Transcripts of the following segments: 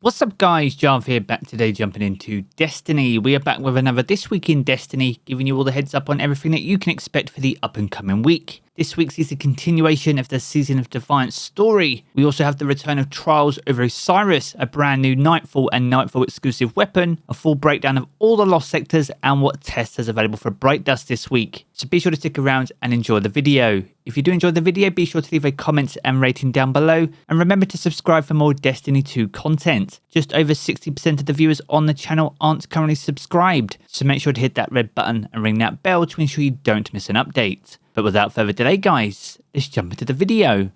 What's up guys, Jarv here, back today jumping into Destiny. We are back with another This Week in Destiny, giving you all the heads up on everything that you can expect for the up and coming week. This week's is a continuation of the Season of Defiance story. We also have the return of Trials over Osiris, a brand new Nightfall and Nightfall exclusive weapon, a full breakdown of all the lost sectors and what tests are available for Bright Dust this week. So be sure to stick around and enjoy the video. If you do enjoy the video, be sure to leave a comment and rating down below, and remember to subscribe for more Destiny 2 content. Just over 60% of the viewers on the channel aren't currently subscribed, so make sure to hit that red button and ring that bell to ensure you don't miss an update. But without further delay guys, let's jump into the video.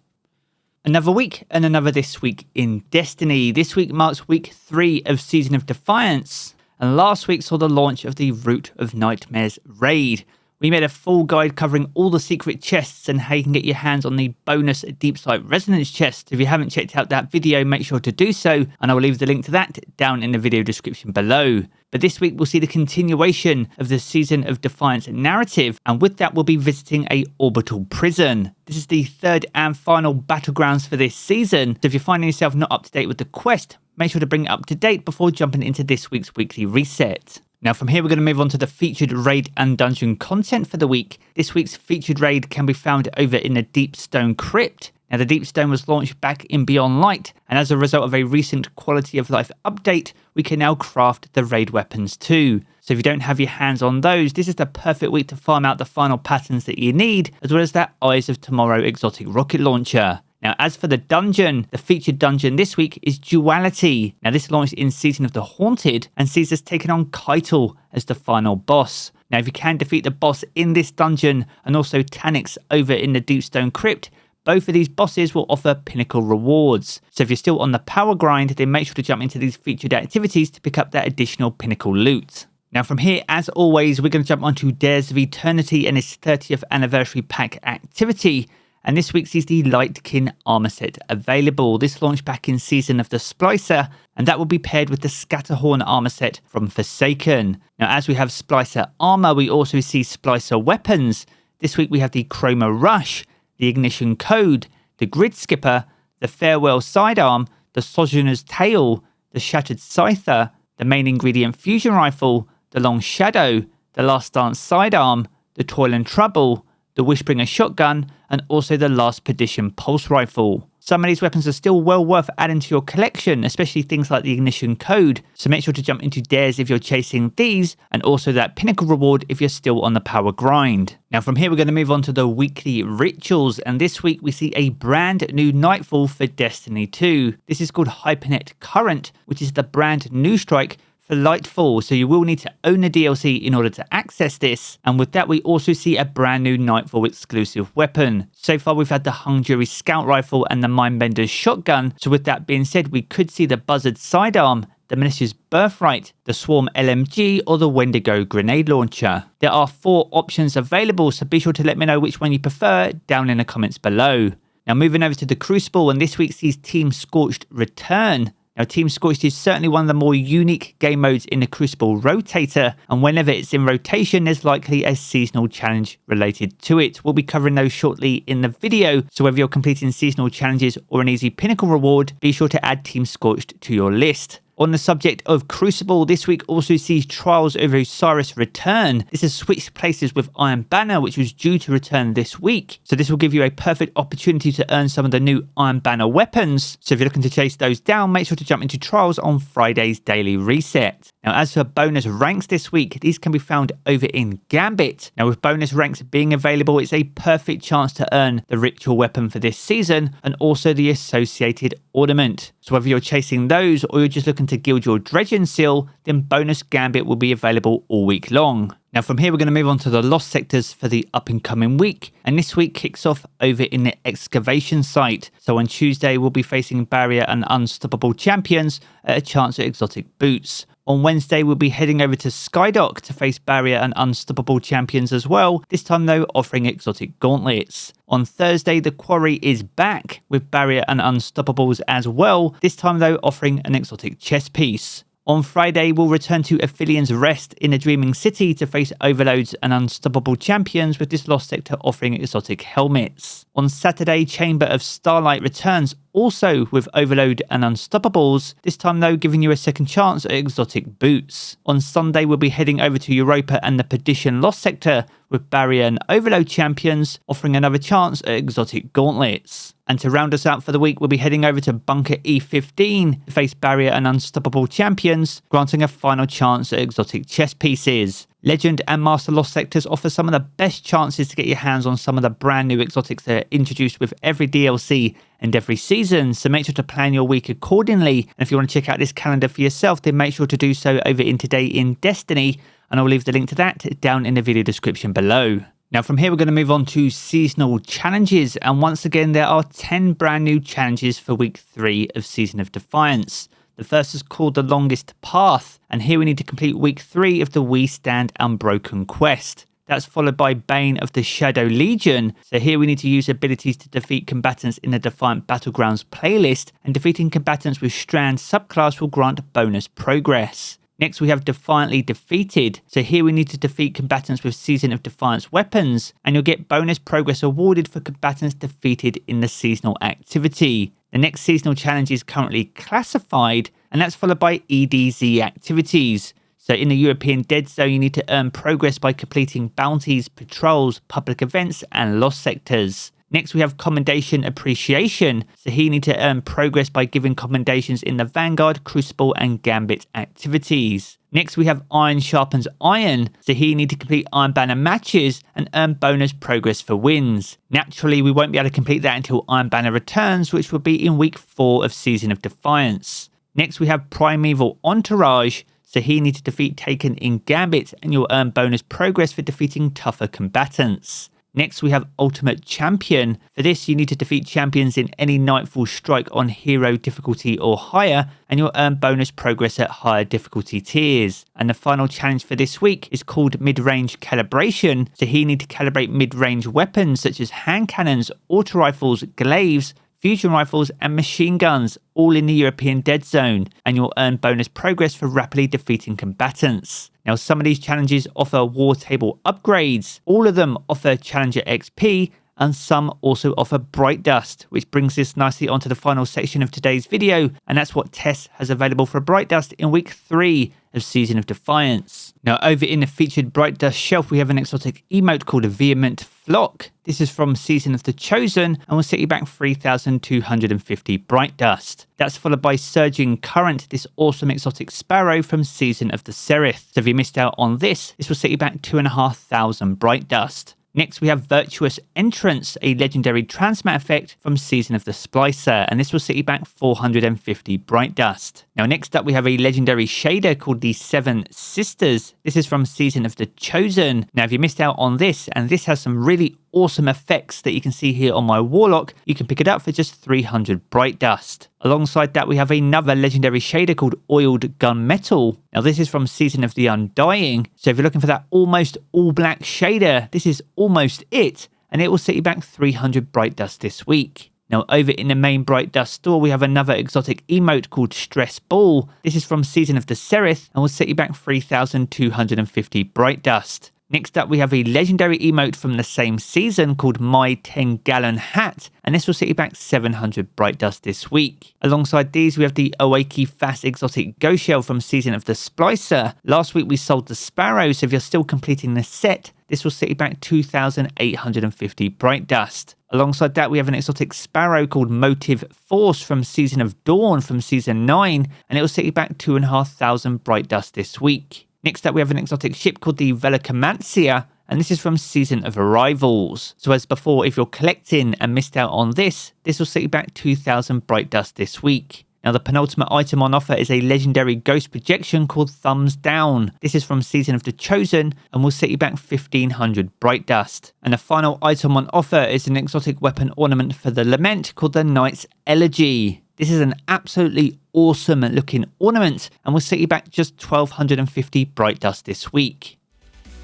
Another week and another This Week in Destiny. This week marks week 3 of Season of Defiance, and last week saw the launch of the Root of Nightmares raid. We made a full guide covering all the secret chests and how you can get your hands on the bonus Deep Sight Resonance chest. If you haven't checked out that video, make sure to do so, and I will leave the link to that down in the video description below. But this week we'll see the continuation of the Season of Defiance narrative, and with that we'll be visiting a Orbital prison. This is the third and final battlegrounds for this season, so if you're finding yourself not up to date with the quest, make sure to bring it up to date before jumping into this week's weekly reset. Now from here we're going to move on to the featured raid and dungeon content for the week. This week's featured raid can be found over in the Deep Stone Crypt. Now the Deep Stone was launched back in Beyond Light, and as a result of a recent quality of life update, we can now craft the raid weapons too. So if you don't have your hands on those, this is the perfect week to farm out the final patterns that you need, as well as that Eyes of Tomorrow exotic rocket launcher. Now, as for the dungeon, the featured dungeon this week is Duality. Now, this launched in Season of the Haunted and sees us taking on Keitel as the final boss. Now, if you can defeat the boss in this dungeon and also Tanix over in the Deepstone Crypt, both of these bosses will offer pinnacle rewards. So if you're still on the power grind, then make sure to jump into these featured activities to pick up that additional pinnacle loot. Now from here, as always, we're going to jump onto Dares of Eternity and its 30th anniversary pack activity. And this week sees the Lightkin armor set available. This launched back in Season of the Splicer, and that will be paired with the Scatterhorn armor set from Forsaken. Now, as we have Splicer armor, we also see Splicer weapons. This week we have the Chroma Rush, the Ignition Code, the Grid Skipper, the Farewell Sidearm, the Sojourner's Tail, the Shattered Scyther, the Main Ingredient Fusion Rifle, the Long Shadow, the Last Dance Sidearm, the Toil and Trouble, the Wishbringer Shotgun, and also the Last Perdition Pulse Rifle. Some of these weapons are still well worth adding to your collection, especially things like the Ignition Code, so make sure to jump into Dares if you're chasing these, and also that Pinnacle reward if you're still on the power grind. Now from here we're going to move on to the weekly rituals, and this week we see a brand new Nightfall for Destiny 2. This is called Hypernet Current, which is the brand new strike for Lightfall, so you will need to own the DLC in order to access this. And with that we also see a brand new Nightfall exclusive weapon. So far we've had the Hung Jury Scout Rifle and the Mindbender's Shotgun, so with that being said we could see the Buzzard Sidearm, the Militia's Birthright, the Swarm LMG, or the Wendigo Grenade Launcher. There are 4 options available, so be sure to let me know which one you prefer down in the comments below. Now moving over to the Crucible, and this week sees Team Scorched return. Now, Team Scorched is certainly one of the more unique game modes in the Crucible Rotator, and whenever it's in rotation, there's likely a seasonal challenge related to it. We'll be covering those shortly in the video, so whether you're completing seasonal challenges or an easy pinnacle reward, be sure to add Team Scorched to your list. On the subject of Crucible, this week also sees Trials over Osiris return. This has switched places with Iron Banner, which was due to return this week. So this will give you a perfect opportunity to earn some of the new Iron Banner weapons. So if you're looking to chase those down, make sure to jump into Trials on Friday's daily reset. Now, as for bonus ranks this week, these can be found over in Gambit. Now, with bonus ranks being available, it's a perfect chance to earn the ritual weapon for this season and also the associated ornament. So whether you're chasing those or you're just looking to gild your Dredgen Seal, then bonus Gambit will be available all week long. Now from here we're going to move on to the lost sectors for the up and coming week, and this week kicks off over in the excavation site. So on Tuesday we'll be facing Barrier and Unstoppable champions at a chance at exotic boots. On Wednesday we'll be heading over to Skydock to face Barrier and Unstoppable champions as well, this time though offering exotic gauntlets. On Thursday the Quarry is back with Barrier and Unstoppables as well, this time though offering an exotic chess piece. On Friday, we'll return to Aphelian's Rest in the Dreaming City to face Overloads and Unstoppable champions, with this lost sector offering exotic helmets. On Saturday, Chamber of Starlight returns also with Overload and Unstoppables, this time though giving you a second chance at exotic boots. On Sunday we'll be heading over to Europa and the Perdition Lost Sector with Barrier and Overload champions offering another chance at exotic gauntlets. And to round us out for the week, we'll be heading over to Bunker E15 to face Barrier and Unstoppable champions, granting a final chance at exotic chess pieces. Legend and Master Lost Sectors offer some of the best chances to get your hands on some of the brand new exotics that are introduced with every DLC and every season, so make sure to plan your week accordingly. And if you want to check out this calendar for yourself, then make sure to do so over in Today in Destiny, and I'll leave the link to that down in the video description below. Now from here we're going to move on to seasonal challenges, and once again there are 10 brand new challenges for week 3 of Season of Defiance. The first is called The Longest Path, and here we need to complete week 3 of the We Stand Unbroken quest. That's followed by Bane of the Shadow Legion, so here we need to use abilities to defeat combatants in the Defiant Battlegrounds playlist, and defeating combatants with Strand subclass will grant bonus progress. Next we have Defiantly Defeated, so here we need to defeat combatants with Season of Defiance weapons, and you'll get bonus progress awarded for combatants defeated in the seasonal activity. The next seasonal challenge is currently classified, and that's followed by EDZ activities. So in the European Dead Zone, you need to earn progress by completing bounties, patrols, public events, and lost sectors. Next, we have Commendation Appreciation. So here you need to earn progress by giving commendations in the Vanguard, Crucible, and Gambit activities. Next, we have Iron Sharpens Iron. So here you need to complete Iron Banner matches and earn bonus progress for wins. Naturally, we won't be able to complete that until Iron Banner returns, which will be in week 4 of Season of Defiance. Next, we have Primeval Entourage. So here you need to defeat Taken in Gambit, and you'll earn bonus progress for defeating tougher combatants. Next, we have Ultimate Champion. For this, you need to defeat champions in any Nightfall strike on hero difficulty or higher, and you'll earn bonus progress at higher difficulty tiers. And the final challenge for this week is called Mid-Range Calibration. So here you need to calibrate mid-range weapons such as hand cannons, auto rifles, glaives, fusion rifles, and machine guns, all in the European Dead Zone, and you'll earn bonus progress for rapidly defeating combatants. Now, some of these challenges offer war table upgrades, all of them offer Challenger XP, and some also offer Bright Dust, which brings us nicely onto the final section of today's video, and that's what Tess has available for Bright Dust in week 3 of Season of Defiance. Now, over in the featured Bright Dust shelf, we have an exotic emote called a Vehement Flock. This is from Season of the Chosen and will set you back 3,250 Bright Dust. That's followed by Surging Current, this awesome exotic sparrow from Season of the Seraph. So if you missed out on this will set you back 2,500 Bright Dust. Next, we have Virtuous Entrance, a legendary transmat effect from Season of the Splicer, and this will set you back 450 Bright Dust. Now, next up, we have a legendary shader called the Seven Sisters. This is from Season of the Chosen. Now, if you missed out on this, and this has some really awesome effects that you can see here on my Warlock, you can pick it up for just 300 Bright Dust. Alongside that, we have another legendary shader called Oiled Gunmetal. Now, this is from Season of the Undying. So if you're looking for that almost all black shader, this is almost it, and it will set you back 300 Bright Dust this week. Now, over in the main Bright Dust store, we have another exotic emote called Stress Ball. This is from Season of the Seraph and will set you back 3,250 Bright Dust. Next up, we have a legendary emote from the same season called My 10-Gallon Hat, and this will set you back 700 Bright Dust this week. Alongside these, we have the Oaki Fast Exotic Ghost Shell from Season of the Splicer. Last week, we sold the Sparrow, so if you're still completing the set, this will set you back 2,850 Bright Dust. Alongside that, we have an exotic sparrow called Motive Force from Season of Dawn from Season 9, and it will set you back 2,500 Bright Dust this week. Next up, we have an exotic ship called the Velicomantia, and this is from Season of Arrivals. So as before, if you're collecting and missed out on this will set you back 2,000 Bright Dust this week. Now, the penultimate item on offer is a legendary ghost projection called Thumbs Down. This is from Season of the Chosen and will set you back 1,500 Bright Dust. And the final item on offer is an exotic weapon ornament for the Lament called the Knight's Elegy. This is an absolutely awesome looking ornament and will set you back just 1,250 Bright Dust this week.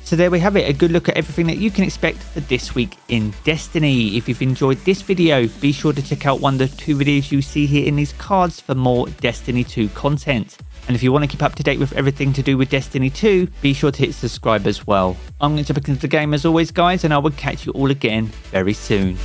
So there we have it, a good look at everything that you can expect for this week in Destiny. If you've enjoyed this video, be sure to check out one of the 2 videos you see here in these cards for more Destiny 2 content. And if you want to keep up to date with everything to do with Destiny 2, be sure to hit subscribe as well. I'm going to jump into the game as always, guys, and I will catch you all again very soon.